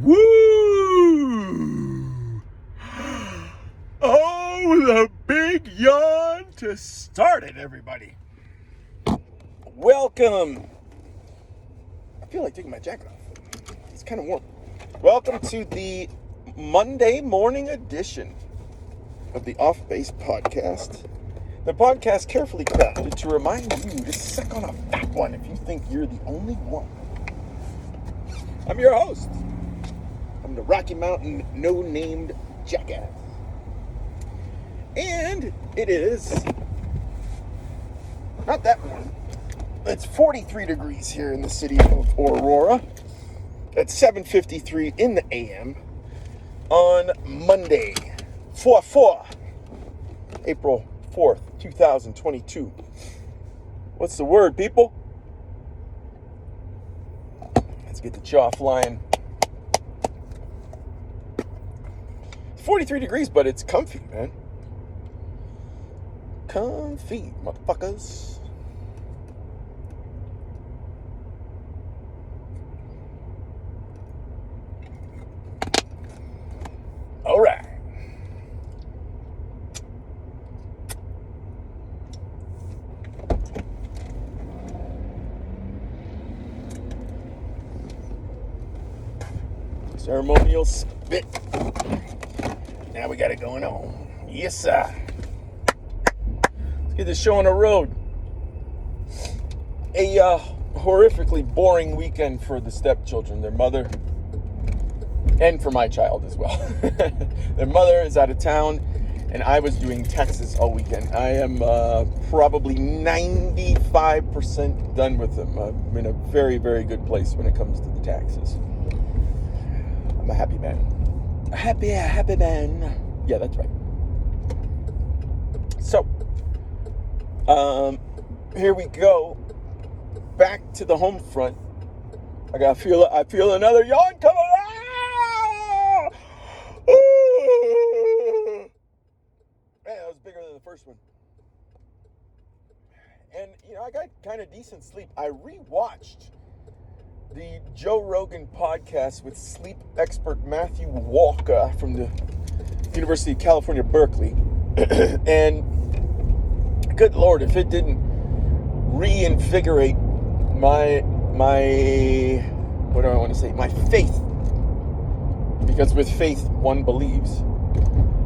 Woo! Oh, the big yawn to start it, everybody. Welcome. I feel like taking my jacket off. It's kind of warm. Welcome to the Monday morning edition of the Off Base Podcast. The podcast carefully crafted to remind you to suck on a fat one if you think you're the only one. I'm your host. I'm the Mountain No-Name Jackass. And it is not that warm. It's 43 degrees here in the city of Aurora at 7:53 in the AM on Monday, April 4th, 2022. What's the word, people? Let's get the jaw flying. 43 degrees, but it's comfy, man. Comfy, motherfuckers. All right. Ceremonial spit. Now we got it going on. Yes, sir. Let's get this show on the road. A horrifically boring weekend for the stepchildren. Their mother, and for my child as well. Their mother is out of town, and I was doing taxes all weekend. I am probably 95% done with them. I'm in a very, very good place when it comes to the taxes. I'm a happy man. A happy man. Yeah, that's right. So, here we go. Back to the home front. I feel another yawn coming out. Man, that was bigger than the first one. And, I got kind of decent sleep. I rewatched the Joe Rogan podcast with sleep expert Matthew Walker from the University of California, Berkeley. And good Lord, if it didn't reinvigorate my faith. Because with faith, one believes.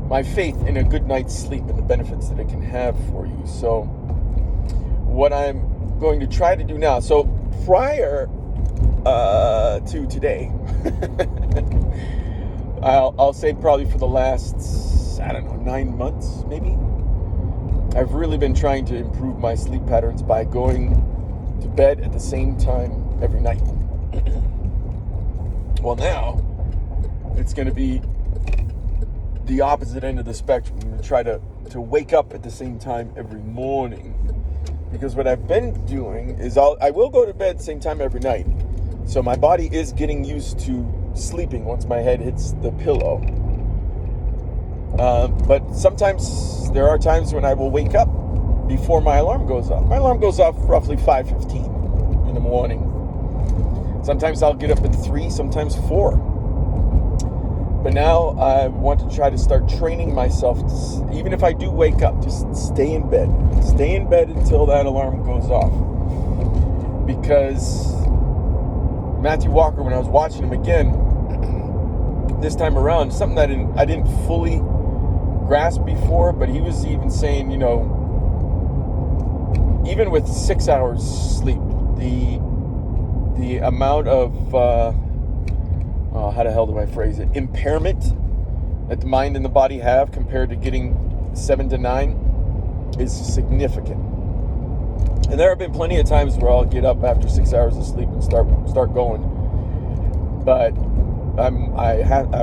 My faith in a good night's sleep and the benefits that it can have for you. So what I'm going to try to do now, so prior to today, I'll say probably for the last, 9 months maybe, I've really been trying to improve my sleep patterns by going to bed at the same time every night. Well, now it's going to be the opposite end of the spectrum. I'm going to try to wake up at the same time every morning, because what I've been doing is I will go to bed same time every night. So my body is getting used to sleeping once my head hits the pillow. But sometimes there are times when I will wake up before my alarm goes off. My alarm goes off roughly 5:15 in the morning. Sometimes I'll get up at 3, sometimes 4. But now I want to try to start training myself to, even if I do wake up, just stay in bed. Stay in bed until that alarm goes off. Because Matthew Walker, when I was watching him again this time around, something that I didn't fully grasp before, but he was even saying, even with 6 hours sleep, the amount of how the hell do I phrase it? Impairment that the mind and the body have compared to getting 7 to 9 is significant. And there have been plenty of times where I'll get up after 6 hours of sleep and start going. But I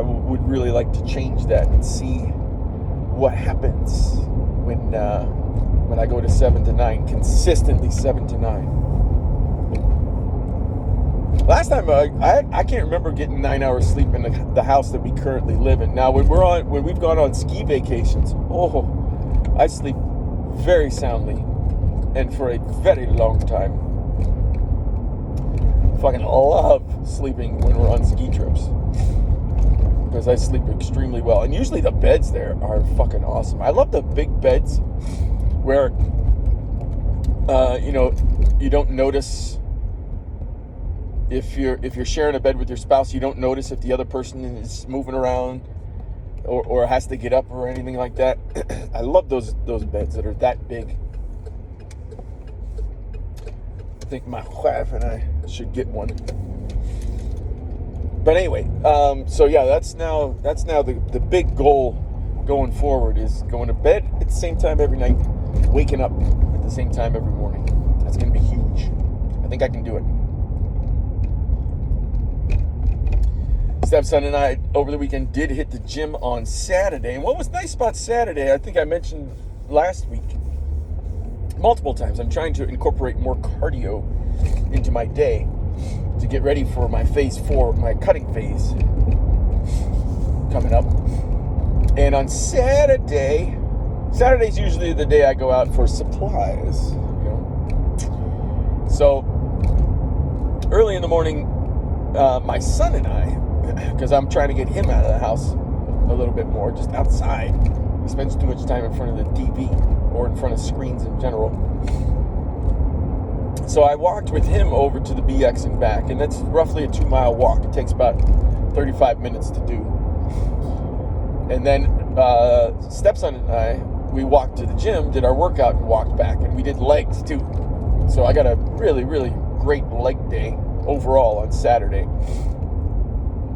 would really like to change that and see what happens when I go to 7 to 9, consistently 7 to 9. Last time I can't remember getting 9 hours sleep in the house that we currently live in. Now when we've gone on ski vacations, I sleep very soundly and for a very long time. fucking love sleeping when we're on ski trips, because I sleep extremely well. And usually the beds there are fucking awesome. I love the big beds where, you don't notice if you're sharing a bed with your spouse. You don't notice if the other person is moving around or has to get up or anything like that. I love those beds that are that big. I think my wife and I should get one. But anyway, so yeah, that's now the big goal going forward, is going to bed at the same time every night, waking up at the same time every morning. That's going to be huge. I think I can do it. Stepson and I over the weekend did hit the gym on Saturday. And what was nice about Saturday, I think I mentioned last week multiple times, I'm trying to incorporate more cardio into my day to get ready for my phase 4, my cutting phase coming up. And on Saturday's usually the day I go out for supplies, So early in the morning, my son and I, because I'm trying to get him out of the house a little bit more, just outside. He spends too much time in front of the TV or in front of screens in general. So I walked with him over to the BX and back, and that's roughly a 2-mile walk. It takes about 35 minutes to do. And then Stepson and I, we walked to the gym, did our workout, and walked back, and we did legs too. So I got a really, really great leg day overall on Saturday.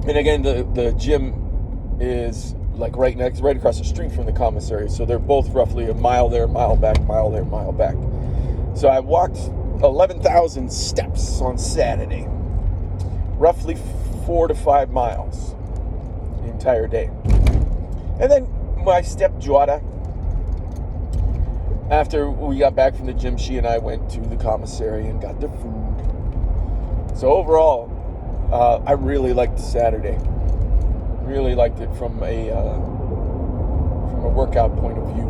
And again, the gym is like right across the street from the commissary. So they're both roughly a mile there, mile back, mile there, mile back. So I walked 11,000 steps on Saturday, roughly 4 to 5 miles the entire day. And then my stepdaughter, after we got back from the gym, she and I went to the commissary and got the food. So overall, I really liked Saturday. Really liked it from a workout point of view.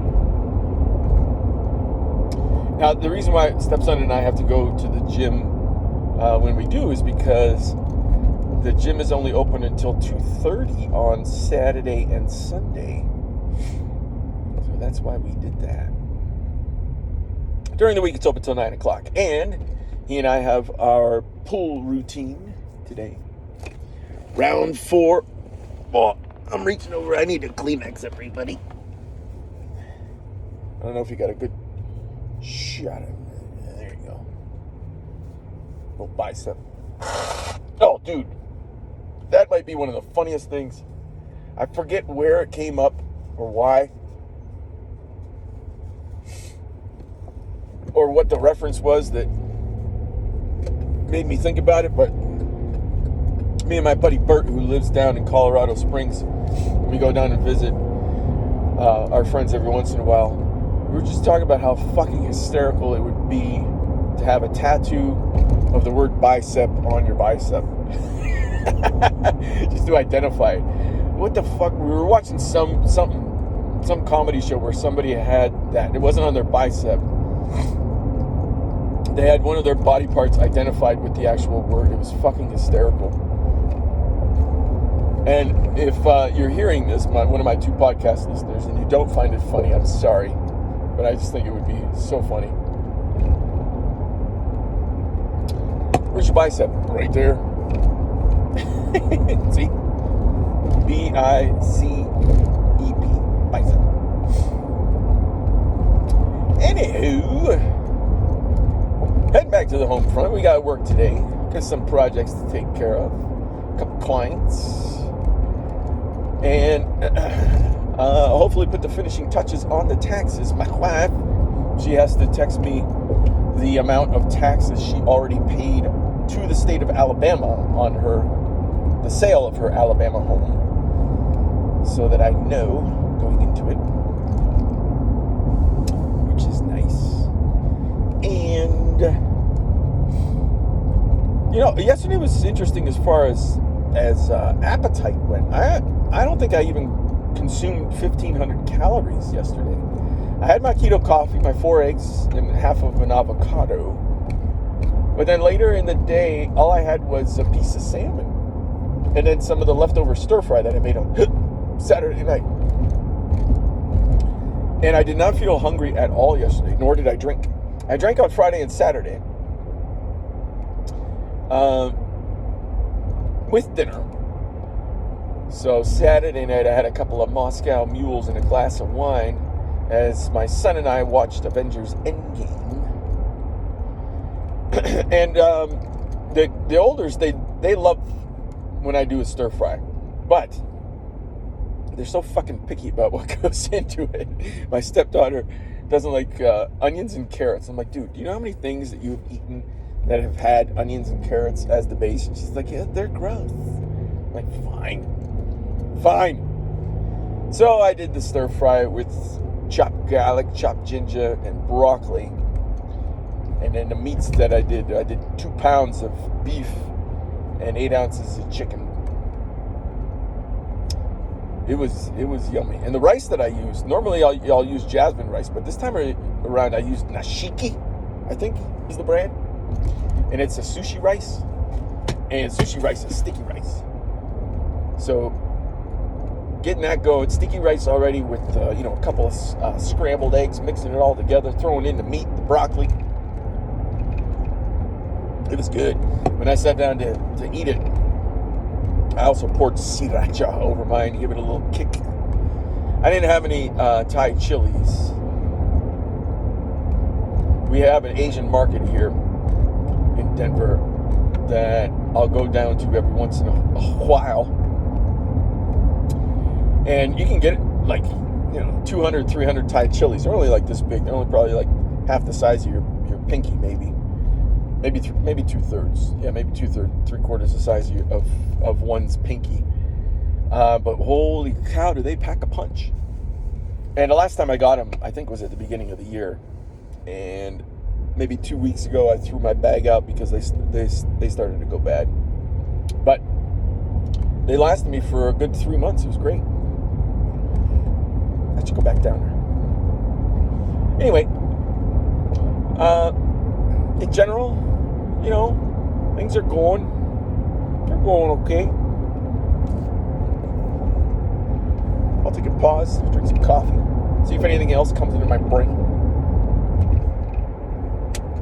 Now, the reason why Stepson and I have to go to the gym when we do is because the gym is only open until 2:30 on Saturday and Sunday. So that's why we did that. During the week, it's open till 9 o'clock. And he and I have our pool routine today. Round 4. Oh, I'm reaching over. I need a Kleenex, everybody. I don't know if you got a good shot of it. There you go. Little bicep. Oh, dude. That might be one of the funniest things. I forget where it came up or why. Or what the reference was that made me think about it, but me and my buddy Bert, who lives down in Colorado Springs, we go down and visit our friends every once in a while. We were just talking about how fucking hysterical it would be to have a tattoo of the word bicep on your bicep. Just to identify it. What the fuck? We were watching some comedy show where somebody had that. It wasn't on their bicep. They had one of their body parts identified with the actual word. It was fucking hysterical. And if you're hearing this, one of my 2 podcast listeners, and you don't find it funny, I'm sorry. But I just think it would be so funny. Where's your bicep? Right there. See? B-I-C-E-P. Bicep. Anywho, heading back to the home front. We got work today. Got some projects to take care of. A couple clients. And hopefully put the finishing touches on the taxes. My wife, she has to text me the amount of taxes she already paid to the state of Alabama on the sale of her Alabama home, so that I know going into it, which is nice. And yesterday was interesting as far as appetite went. I don't think I even consumed 1,500 calories yesterday. I had my keto coffee, my 4 eggs, and half of an avocado. But then later in the day, all I had was a piece of salmon. And then some of the leftover stir fry that I made on Saturday night. And I did not feel hungry at all yesterday, nor did I drink. I drank on Friday and Saturday. With dinner. So Saturday night I had a couple of Moscow mules and a glass of wine as my son and I watched Avengers Endgame. And the olders, they love when I do a stir fry. But they're so fucking picky about what goes into it. My stepdaughter doesn't like onions and carrots. I'm like, dude, do you know how many things that you've eaten that have had onions and carrots as the base? And she's like, yeah, they're gross. I'm like, fine. So I did the stir fry with chopped garlic, chopped ginger, and broccoli. And then the meats that I did 2 pounds of beef and 8 ounces of chicken. It was yummy. And the rice that I used, normally I'll use jasmine rice, but this time around I used Nashiki, I think is the brand. And it's a sushi rice. And sushi rice is sticky rice. So getting that going, sticky rice already with a couple of scrambled eggs, mixing it all together, throwing in the meat, the broccoli. It was good. When I sat down to eat it, I also poured sriracha over mine to give it a little kick. I didn't have any Thai chilies. We have an Asian market here in Denver that I'll go down to every once in a while. And you can get like, 200, 300 Thai chilies. They're only like this big. They're only probably like half the size of your pinky, maybe. Maybe 2/3. Yeah, maybe 2/3, 3/4 the size of one's pinky. But holy cow, do they pack a punch. And the last time I got them, I think was at the beginning of the year. And maybe 2 weeks ago, I threw my bag out because they started to go bad. But they lasted me for a good 3 months. It was great. I should go back down there. Anyway, in general, things are going. They're going okay. I'll take a pause, drink some coffee, see if anything else comes into my brain.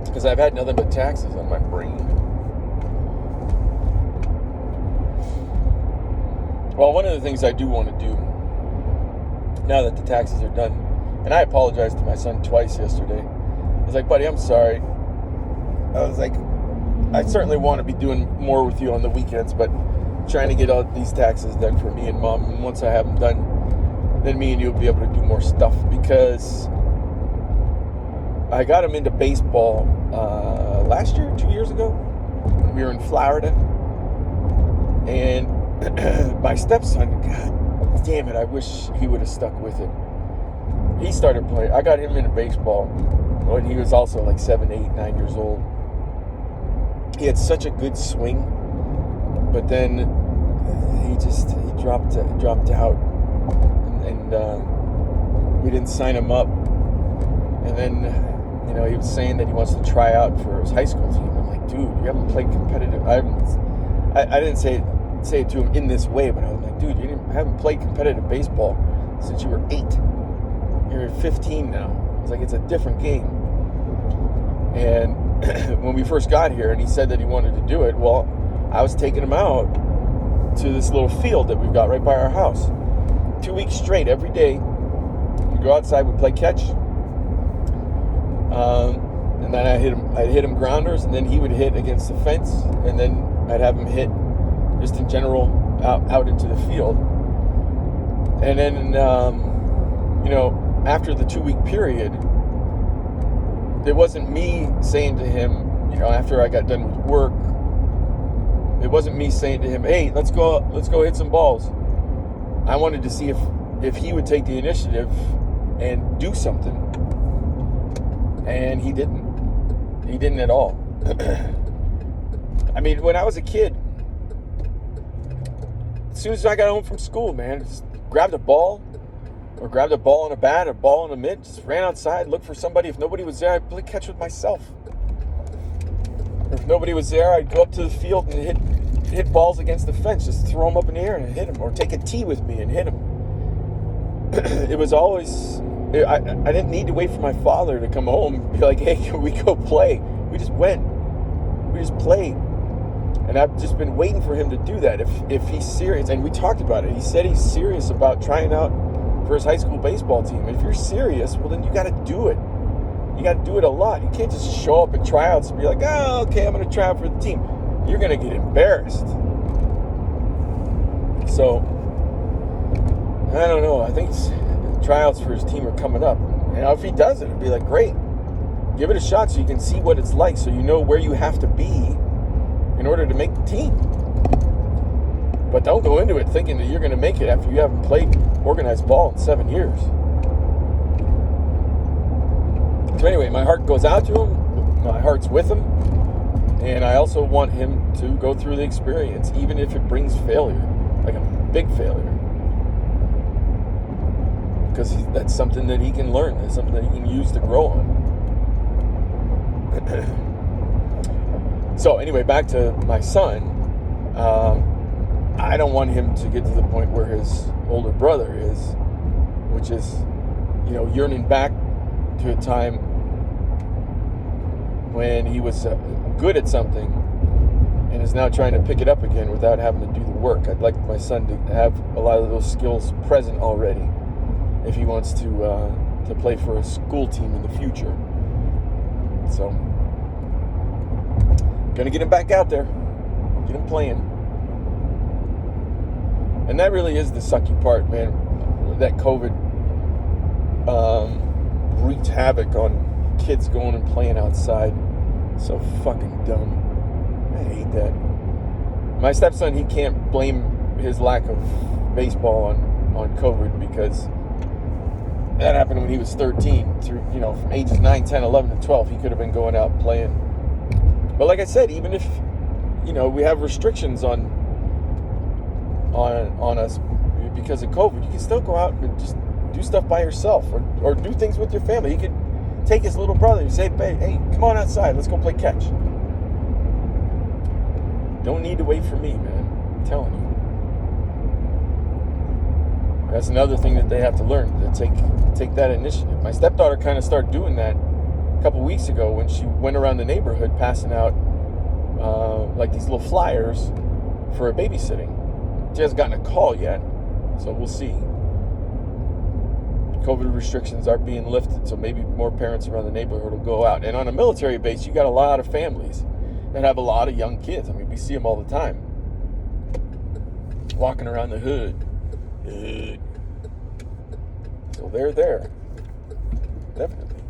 Because I've had nothing but taxes on my brain. Well, one of the things I do want to do, now that the taxes are done, and I apologized to my son twice yesterday. I was like, buddy, I'm sorry. I was like, I certainly want to be doing more with you on the weekends, but trying to get all these taxes done for me and mom. And once I have them done, then me and you will be able to do more stuff, because I got him into baseball last year, 2 years ago, when we were in Florida. And my stepson, God damn it, I wish he would have stuck with it. He started playing. I got him into baseball when he was also like 7, 8, 9 years old. He had such a good swing, but then he dropped out, and we didn't sign him up. And then he was saying that he wants to try out for his high school team. I'm like, dude, you haven't played competitive. I didn't say it to him in this way, but I was like, dude, you haven't played competitive baseball since you were 8. You're 15 now. It's like, it's a different game. And when we first got here and he said that he wanted to do it, well, I was taking him out to this little field that we've got right by our house. 2 weeks straight, every day. We go outside, we play catch. And then I'd hit him grounders, and then he would hit against the fence, and then I'd have him hit just in general out into the field. And then, after the 2 week period, it wasn't me saying to him, after I got done with work, it wasn't me saying to him, hey, let's go hit some balls. I wanted to see if he would take the initiative and do something. And he didn't. He didn't at all. I mean, when I was a kid, as soon as I got home from school, man, just grabbed a ball, or grabbed a ball and a bat, a ball and a mitt, just ran outside, looked for somebody. If nobody was there, I'd play catch with myself. Or nobody was there, I'd go up to the field and hit balls against the fence, just throw them up in the air and hit them, or take a tee with me and hit them. It was always, I didn't need to wait for my father to come home and be like, hey, can we go play? We just went. We just played. And I've just been waiting for him to do that. If he's serious, and we talked about it, he said he's serious about trying out for his high school baseball team. If you're serious, well, then you got to do it. You got to do it a lot. You can't just show up at tryouts and be like, oh, okay, I'm going to try out for the team. You're going to get embarrassed. So, I don't know. I think tryouts for his team are coming up. If he does it, it'd be like, great. Give it a shot so you can see what it's like, so you know where you have to be in order to make the team. But don't go into it thinking that you're going to make it after you haven't played organized ball in 7 years. So anyway, my heart goes out to him. My heart's with him. And I also want him to go through the experience, even if it brings failure, like a big failure. Because that's something that he can learn. That's something that he can use to grow on. So anyway, back to my son. I don't want him to get to the point where his older brother is, which is, yearning back to a time when he was good at something and is now trying to pick it up again without having to do the work. I'd like my son to have a lot of those skills present already if he wants to play for a school team in the future. So, gonna get him back out there, get him playing. And that really is the sucky part, man. That COVID wreaked havoc on kids going and playing outside. So fucking dumb. I hate that. My stepson, he can't blame his lack of baseball on COVID, because that happened when he was 13 through, from ages 9, 10, 11 to 12, he could have been going out and playing. But like I said, even if, we have restrictions on us because of COVID, you can still go out and just do stuff by yourself, or do things with your family. He could take his little brother and say, hey, come on outside, let's go play catch. Don't need to wait for me, man. I'm telling you. That's another thing that they have to learn, to take that initiative. My stepdaughter kind of started doing that a couple weeks ago when she went around the neighborhood passing out like these little flyers for a babysitting. She hasn't gotten a call yet, so we'll see. COVID restrictions are being lifted, so maybe more parents around the neighborhood will go out. And on a military base, you got a lot of families that have a lot of young kids. I mean, we see them all the time, walking around the hood. So they're there. Definitely.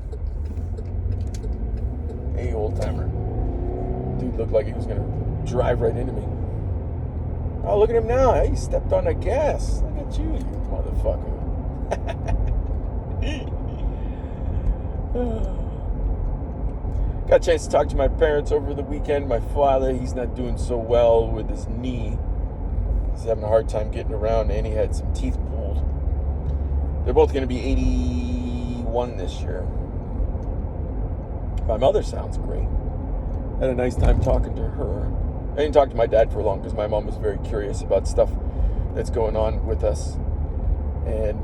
Hey, old timer. Dude looked like he was gonna drive right into me. Oh, look at him now. Hey, he stepped on the gas. Look at you motherfucker. Got a chance to talk to my parents over the weekend. My father, he's not doing so well with his knee. He's having a hard time getting around, and he had some teeth pulled. They're both going to be 81 this year. My mother sounds great. Had a nice time talking to her. I didn't talk to my dad for long because my mom was very curious about stuff that's going on with us. And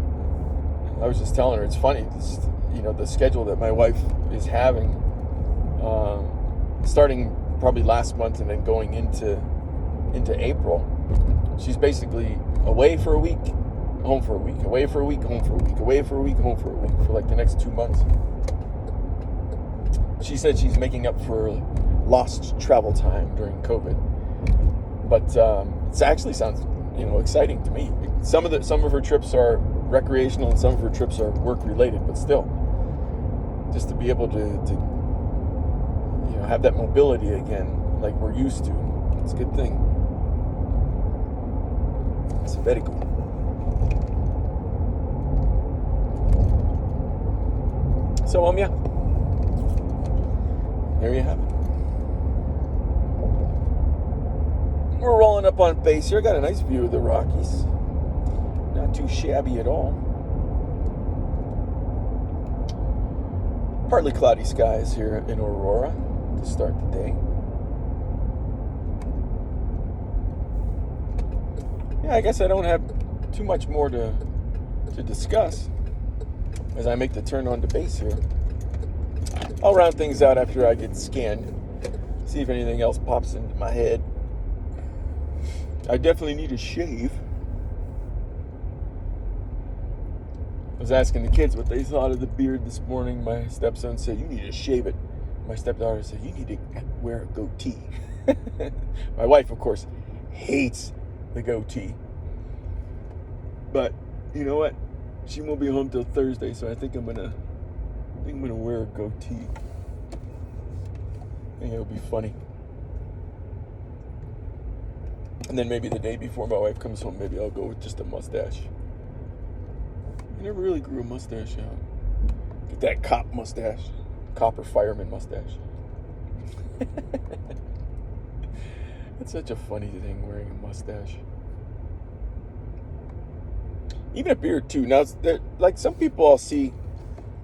I was just telling her, it's funny, the schedule that my wife is having, starting probably last month and then going into April. She's basically away for a week, home for a week, away for a week, home for a week, away for a week, home for a week, for like the next 2 months. She said she's making up for lost travel time during COVID. But it actually sounds, exciting to me. Some of her trips are recreational and some of her trips are work related, but still, just to be able to have that mobility again like we're used to, it's a good thing. It's very cool. So yeah, there you have it. We're rolling up on base here. Got a nice view of the Rockies. Not too shabby at all. Partly cloudy skies here in Aurora to start the day. yeah, I guess I don't have too much more to discuss as I make the turn on to base here. I'll round things out after I get scanned, see if anything else pops into my head. I definitely need a shave. I was asking the kids what they thought of the beard this morning. My stepson said, "You need to shave it." My stepdaughter said, "You need to wear a goatee." My wife, of course, hates the goatee. But you know what? She won't be home till Thursday, so I think I'm gonna wear a goatee. I think it'll be funny. And then maybe the day before my wife comes home, maybe I'll go with just a mustache. I never really grew a mustache out. Get that cop mustache. Cop or fireman mustache. It's such a funny thing, wearing a mustache. Even a beard too. Now, like some people I'll see,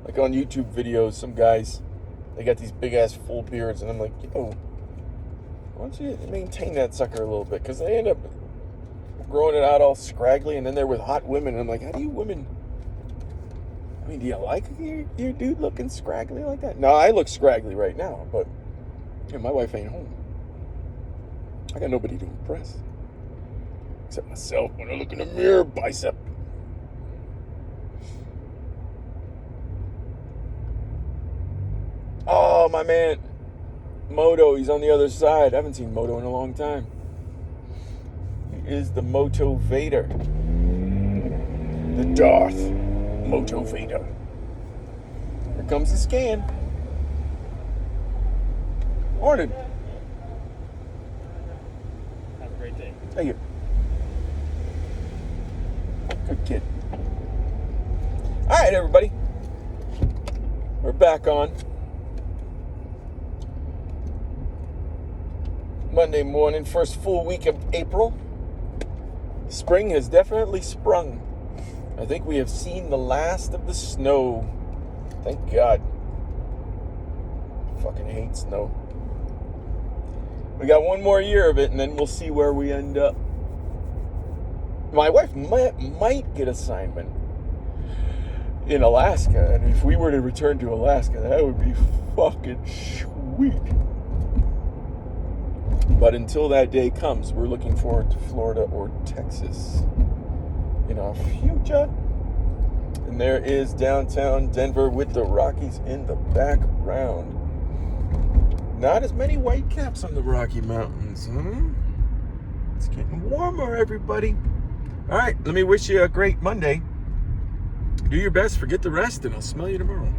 like on YouTube videos, some guys, they got these big ass full beards, and I'm like, yo, why don't you maintain that sucker a little bit? Because they end up growing it out all scraggly, and then they're with hot women, and I'm like, how do you women? I mean, do you like your dude looking scraggly like that? No, I look scraggly right now, but my wife ain't home. I got nobody to impress. Except myself when I look in the mirror, bicep. Oh, my man, Moto, he's on the other side. I haven't seen Moto in a long time. He is the Moto Vader. The Darth Moto Vader. Here comes the scan. Morning. Have a great day. Thank you. Good kid. All right, everybody. We're back on Monday morning, first full week of April. Spring has definitely sprung. I think we have seen the last of the snow. Thank God. Fucking hate snow. We got one more year of it, and then we'll see where we end up. My wife might get assignment in Alaska, and if we were to return to Alaska, that would be fucking sweet. But until that day comes, we're looking forward to Florida or Texas in our future. And there is downtown Denver with the Rockies in the background. Not as many white caps on the Rocky Mountains, huh? It's getting warmer, everybody. All right, let me wish you a great Monday. Do your best, forget the rest, and I'll smell you tomorrow.